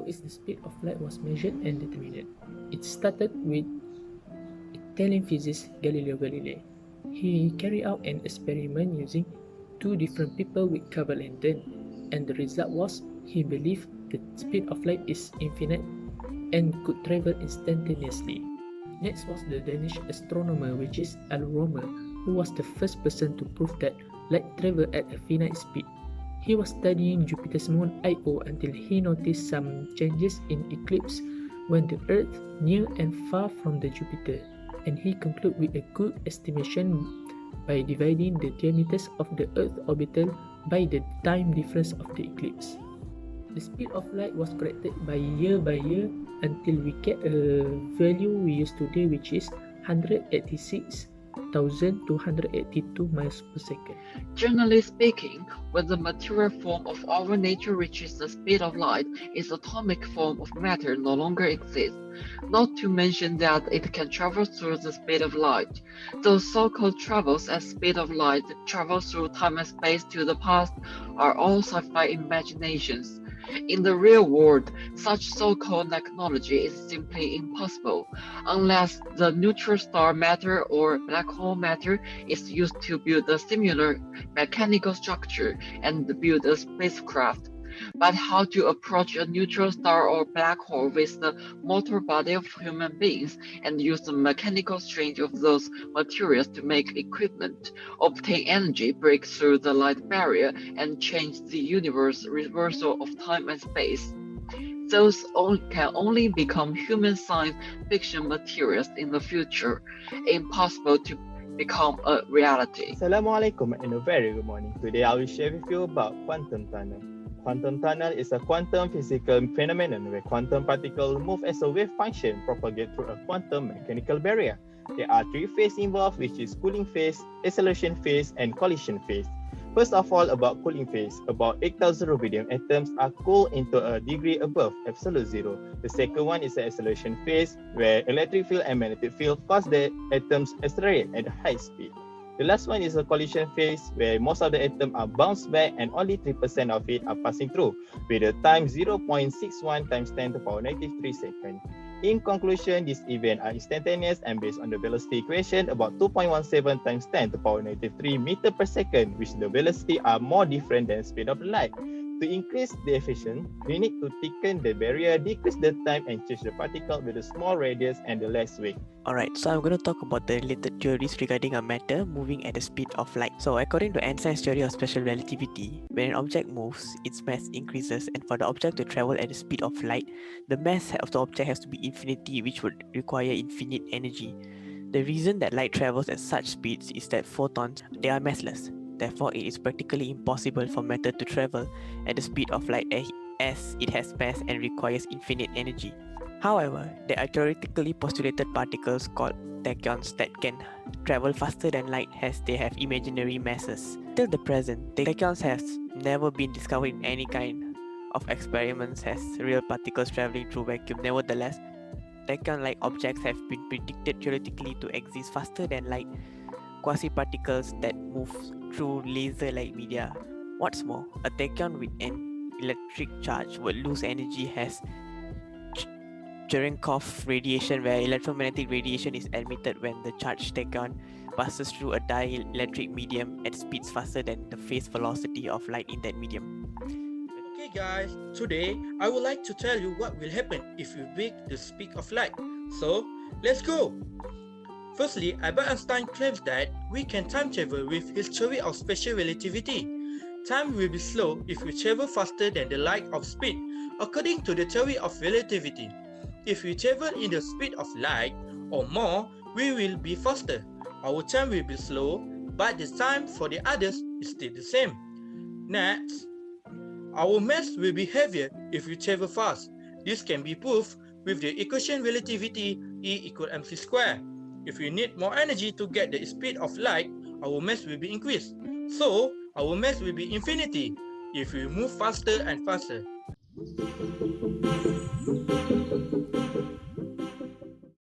is the speed of light was measured and determined? It started with Italian physicist Galileo Galilei. He carried out an experiment using two different people with cover lantern, and the result was he believed the speed of light is infinite and could travel instantaneously. Next was the Danish astronomer, which is Romer, who was the first person to prove that light traveled at a finite speed. He was studying Jupiter's moon Io until he noticed some changes in eclipse when the Earth near and far from the Jupiter, and he concluded with a good estimation by dividing the diameters of the Earth orbital by the time difference of the eclipse. The speed of light was corrected by year until we get a value we use today, which is 186,282 miles per second. Generally speaking, when the material form of our nature reaches the speed of light, its atomic form of matter no longer exists, not to mention that it can travel through the speed of light. Those so-called travels at speed of light, travels through time and space to the past, are all sci-fi imaginations. In the real world, such so-called technology is simply impossible, unless the neutral star matter or black hole matter is used to build a similar mechanical structure and build a spacecraft. But how to approach a neutral star or black hole with the mortal body of human beings and use the mechanical strength of those materials to make equipment, obtain energy, break through the light barrier, and change the universe reversal of time and space. Those can only become human science fiction materials in the future, impossible to become a reality. Assalamualaikum and a very good morning. Today I will share with you about quantum tunnel. Quantum tunnel is a quantum physical phenomenon where quantum particles move as a wave function propagate through a quantum mechanical barrier. There are three phases involved, which is cooling phase, acceleration phase, and collision phase. First of all, about cooling phase, about 8,000 rubidium atoms are cooled into a degree above absolute zero. The second one is the acceleration phase, where electric field and magnetic field cause the atoms accelerate at a high speed. The last one is a collision phase, where most of the atoms are bounced back and only 3% of it are passing through, with a time 0.61 times 10 to the power negative 3 seconds. In conclusion, these events are instantaneous and based on the velocity equation about 2.17 times 10 to the power negative 3 meter per second, which the velocity are more different than speed of light. To increase the efficiency, we need to thicken the barrier, decrease the time, and change the particle with a small radius and the less weight. Alright, so I'm going to talk about the related theories regarding a matter moving at the speed of light. So according to Einstein's theory of special relativity, when an object moves, its mass increases, and for the object to travel at the speed of light, the mass of the object has to be infinity, which would require infinite energy. The reason that light travels at such speeds is that photons, they are massless. Therefore, it is practically impossible for matter to travel at the speed of light as it has mass and requires infinite energy. However, there are theoretically postulated particles called tachyons that can travel faster than light as they have imaginary masses. Till the present, tachyons have never been discovered in any kind of experiments as real particles traveling through vacuum. Nevertheless, tachyon-like objects have been predicted theoretically to exist faster than light, quasi-particles that move through laser-like media. What's more, a tachyon with an electric charge would lose energy as Cherenkov radiation, where electromagnetic radiation is emitted when the charged tachyon passes through a dielectric medium at speeds faster than the phase velocity of light in that medium. Okay guys, today I would like to tell you what will happen if we break the speed of light. So, let's go! Firstly, Albert Einstein claims that we can time travel with his theory of special relativity. Time will be slow if we travel faster than the light of speed, according to the theory of relativity. If we travel in the speed of light or more, we will be faster. Our time will be slow, but the time for the others is still the same. Next, our mass will be heavier if we travel fast. This can be proved with the equation relativity E equal mc squared. If we need more energy to get the speed of light, our mass will be increased. So, our mass will be infinity if we move faster and faster.